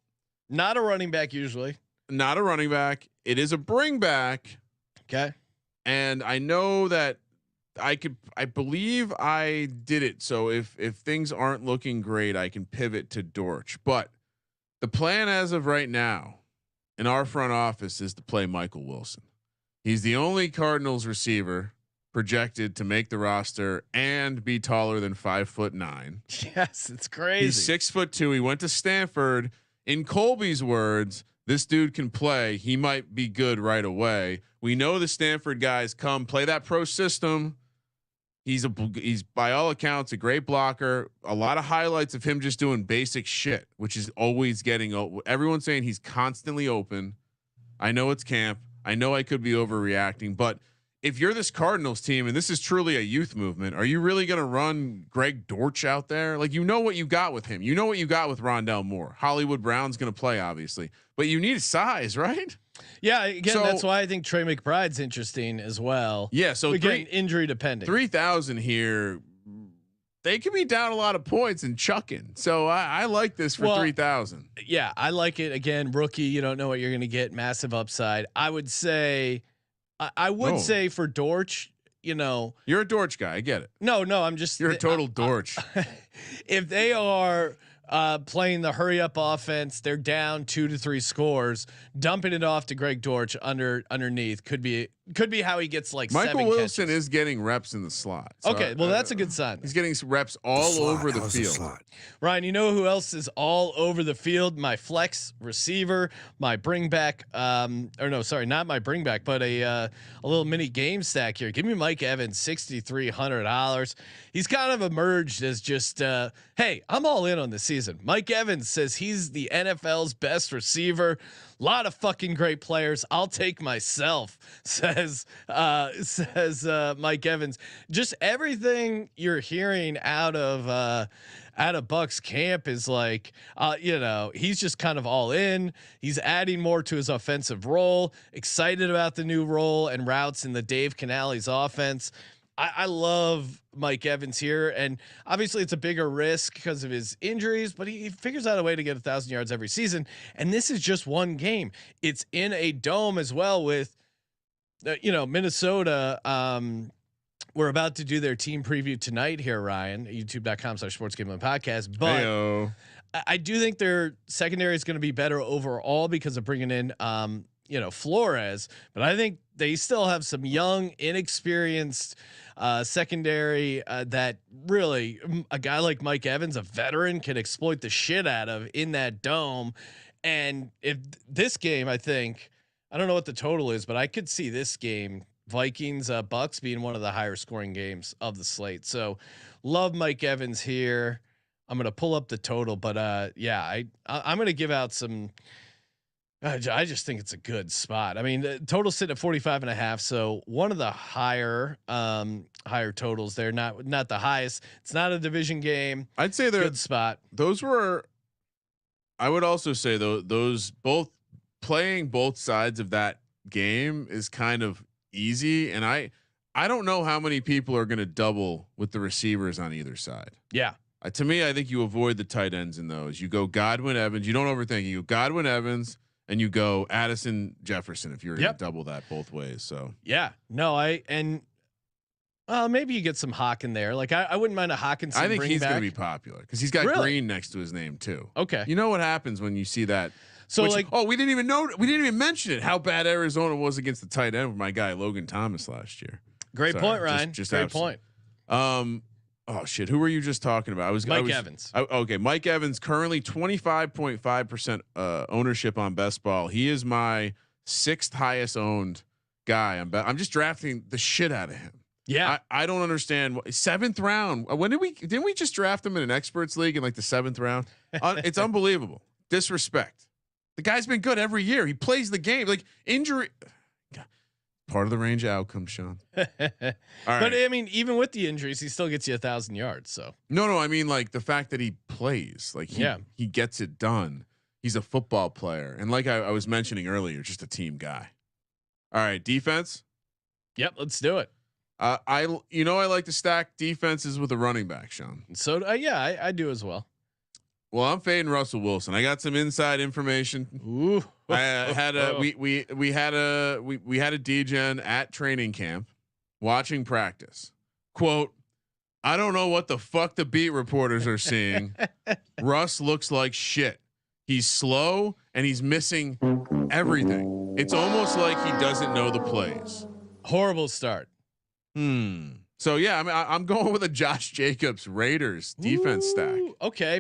not a running back usually. Not a running back. It is a bring back. Okay. And I know that I believe I did it. So if things aren't looking great, I can pivot to Dortch. But the plan as of right now in our front office is to play Michael Wilson. He's the only Cardinals receiver projected to make the roster and be taller than 5'9". Yes, it's crazy. He's 6'2". He went to Stanford. In Colby's words, this dude can play. He might be good right away. We know the Stanford guys come play that pro system. He's by all accounts a great blocker. A lot of highlights of him just doing basic shit, which is always getting. Everyone's saying he's constantly open. I know it's camp. I know I could be overreacting, but if you're this Cardinals team and this is truly a youth movement, are you really going to run Greg Dortch out there? Like, you know what you got with him. You know what you got with Rondell Moore. Hollywood Brown's going to play, obviously, but you need size, right? Yeah. Again, that's why I think Trey McBride's interesting as well. Yeah. So again, injury dependent. 3,000 here. They could be down a lot of points and chucking. So I like this for 3,000. Yeah, I like it. Again, rookie, you don't know what you're going to get. Massive upside. I would say, say for Dortch, you're a Dortch guy. I get it. No, I'm just, you're a total Dortch. If they are playing the hurry up offense, they're down 2 to 3 scores, dumping it off to Greg Dortch underneath could be how he gets like Michael 7 Wilson catches. is getting reps in the slot. So okay. Well, that's a good sign. He's getting reps all over the field. Ryan, you know who else is all over the field? My flex receiver, my bring back, not my bring back, but a little mini game stack here. Give me Mike Evans, $6,300. He's kind of emerged as just, hey, I'm all in on the season. Mike Evans says he's the NFL's best receiver. A lot of fucking great players. I'll take myself, says Mike Evans. Just everything you're hearing out of Bucks camp is like, he's just kind of all in. He's adding more to his offensive role. Excited about the new role and routes in the Dave Canales offense. I love Mike Evans here, and obviously it's a bigger risk because of his injuries, but he figures out a way to get 1,000 yards every season. And this is just one game. It's in a dome as well with, Minnesota. We're about to do their team preview tonight here, Ryan, youtube.com/sportsgambling podcast. But Heyo. I do think their secondary is going to be better overall because of bringing in, Flores, but I think they still have some young, inexperienced secondary that really a guy like Mike Evans, a veteran, can exploit the shit out of in that dome. And if this game, I think, I don't know what the total is, but I could see this game, Vikings Bucks, being one of the higher scoring games of the slate. So love Mike Evans here. I'm going to pull up the total, but I'm going to give out some. I just think it's a good spot. I mean, the total sitting at 45.5. So one of the higher totals there, not the highest. It's not a division game. I'd say they're good spot. Those were, I would also say though, those both playing both sides of that game is kind of easy. And I don't know how many people are going to double with the receivers on either side. Yeah. To me, I think you avoid the tight ends in those. You go Godwin Evans. You don't overthink it. You go Godwin Evans. And you go Addison Jefferson if you're going to double that both ways. So maybe you get some Hawk in there. Like I wouldn't mind a Hawkinson. I think he's going to be popular because he's got Green next to his name too. Okay, you know what happens when you see that? So we didn't even mention it. How bad Arizona was against the tight end with my guy Logan Thomas last year. Great point, Ryan. Just great point. Oh shit! Who were you just talking about? Mike Evans. Okay, Mike Evans currently 25.5% ownership on Best Ball. He is my 6th highest owned guy. I'm just drafting the shit out of him. Yeah, I don't understand. 7th round. Didn't we just draft him in an experts league in like the 7th round? It's unbelievable. Disrespect. The guy's been good every year. He plays the game. Like injury. part of the range of outcomes, Sean. But I mean, even with the injuries, he still gets you 1,000 yards. So no, I mean like the fact that he plays, like he gets it done. He's a football player, and like I was mentioning earlier, just a team guy. All right, defense. Yep, let's do it. I like to stack defenses with a running back, Sean. So I do as well. Well, I'm fading Russell Wilson. I got some inside information. Ooh. I had we had a DGen at training camp watching practice. Quote, I don't know what the fuck the beat reporters are seeing. Russ looks like shit. He's slow and he's missing everything. It's almost like he doesn't know the plays. Horrible start. So yeah, I mean, I'm going with a Josh Jacobs Raiders defense stack. Okay,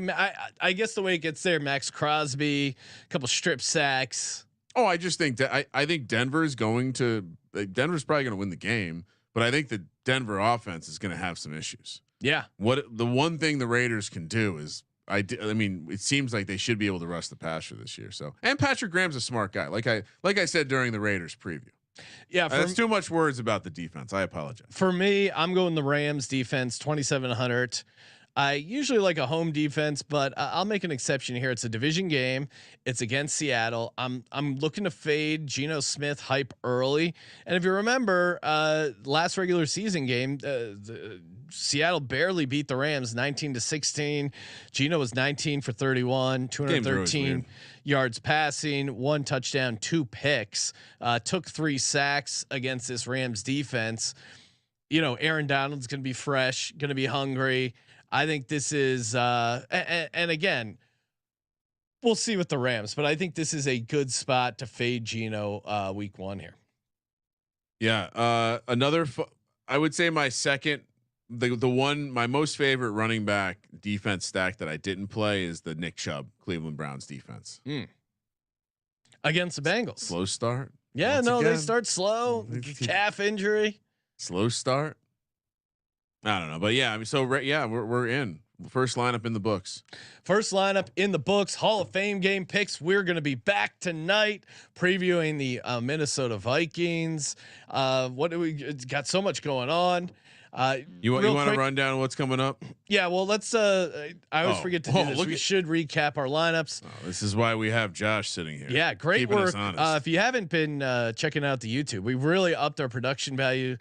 I guess the way it gets there, Max Crosby, a couple strip sacks. Oh, I just think that I think Denver's probably going to win the game, but I think the Denver offense is going to have some issues. Yeah. The one thing the Raiders can do is I mean, it seems like they should be able to rush the passer this year. So, and Patrick Graham's a smart guy. Like I said during the Raiders preview. Yeah, that's too much words about the defense. I apologize. For me, I'm going the Rams defense 2,700. I usually like a home defense, but I'll make an exception here. It's a division game. It's against Seattle. I'm looking to fade Geno Smith hype early. And if you remember, last regular season game, Seattle barely beat the Rams 19-16. Geno was 19 for 31, 213 yards passing, 1 touchdown, 2 picks, took 3 sacks against this Rams defense. Aaron Donald's going to be fresh, going to be hungry. I think this is, and again, we'll see with the Rams, but I think this is a good spot to fade Geno week 1 here. Yeah. I would say my second, my most favorite running back defense stack that I didn't play is the Nick Chubb Cleveland Browns defense against the Bengals. Slow start. Yeah, they start slow. Calf injury. Slow start. I don't know, but yeah, I mean, we're in first lineup in the books. First lineup in the books. Hall of Fame game picks. We're going to be back tonight previewing the Minnesota Vikings. What do we got? So much going on. You want to run down what's coming up? Yeah, well, let's. I always forget to do this. We should recap our lineups. This is why we have Josh sitting here. Yeah, great work. If you haven't been checking out the YouTube, we've really upped our production value.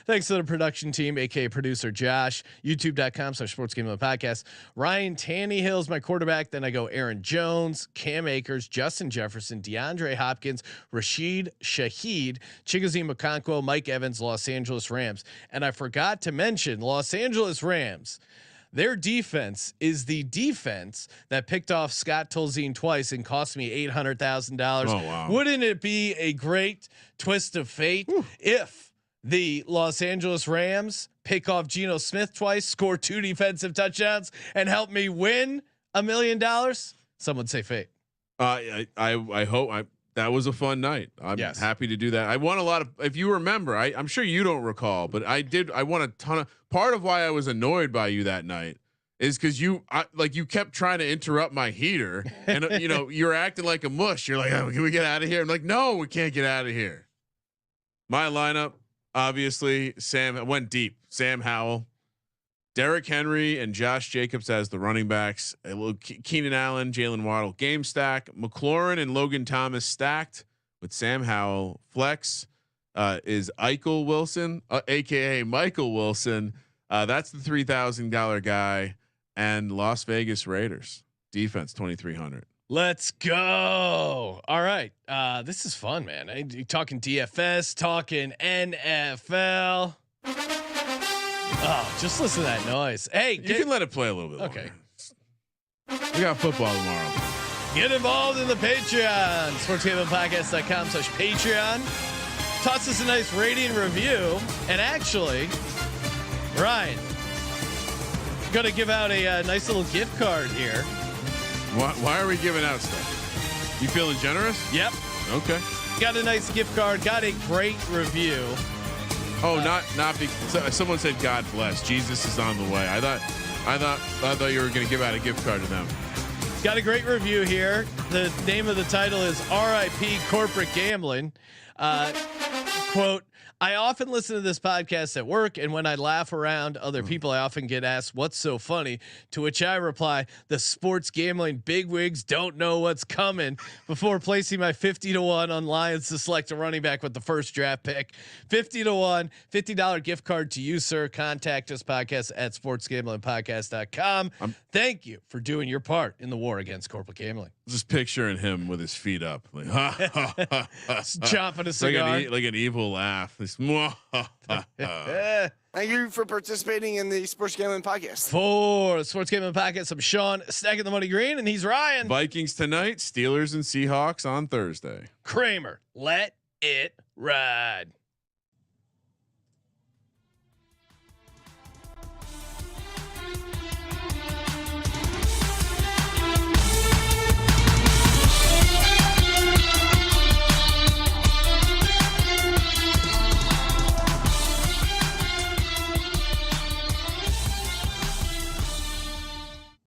Thanks to the production team, aka producer Josh. YouTube.com/sportsgaming podcast. Ryan Tannehill's my quarterback. Then I go Aaron Jones, Cam Akers, Justin Jefferson, DeAndre Hopkins, Rashid Shaheed, Chigozie Okonkwo, Mike Evans, Los Angeles Rams. And I forgot to mention Los Angeles Rams. Their defense is the defense that picked off Scott Tolzien twice and cost me $800,000. Oh, wow. Wouldn't it be a great twist of fate if the Los Angeles Rams pick off Geno Smith twice, score 2 defensive touchdowns, and help me win $1 million? Some would say fate. I hope that was a fun night. I'm happy to do that. I won a lot of, if you remember, I'm sure you don't recall, but I won a ton of, part of why I was annoyed by you that night is because you kept trying to interrupt my heater and you're acting like a mush. You're like, oh, can we get out of here? I'm like, no, we can't get out of here. My lineup, obviously, Sam went deep. Sam Howell, Derrick Henry, and Josh Jacobs as the running backs. Keenan Allen, Jalen Waddle game stack. McLaurin and Logan Thomas stacked with Sam Howell. Flex is Eichel Wilson, aka Michael Wilson. That's the $3,000 guy. And Las Vegas Raiders defense 2,300. Let's go. All right. This is fun, man. You're talking DFS, talking NFL. Oh, just listen to that noise. Hey, you can let it play a little bit. Okay. Longer. We got football tomorrow. Get involved in the Patreon. sportsgamblingpodcast.com/Patreon. Toss us a nice rating review. And actually, Ryan, gonna give out a nice little gift card here. Why are we giving out stuff? You feeling generous? Yep. Okay. Got a nice gift card. Got a great review. Oh, not because someone said God bless. Jesus is on the way. I thought you were going to give out a gift card to them. Got a great review here. The name of the title is R.I.P. Corporate Gambling. Quote, I often listen to this podcast at work, and when I laugh around other people, I often get asked, "What's so funny?" To which I reply, "The sports gambling bigwigs don't know what's coming." Before placing my 50 to 1 on Lions to select a running back with the first draft pick, 50 to 1, $50 gift card to you, sir. Contact us podcast at sportsgamblingpodcast.com. Thank you for doing your part in the war against corporate gambling. Just picturing him with his feet up, like Chomping a cigar, like an evil laugh. This, Thank you for participating in the Sports Gambling Podcast. For the Sports Gambling Podcast, I'm Sean, stacking the money green, and he's Ryan. Vikings tonight, Steelers and Seahawks on Thursday. Kramer, let it ride.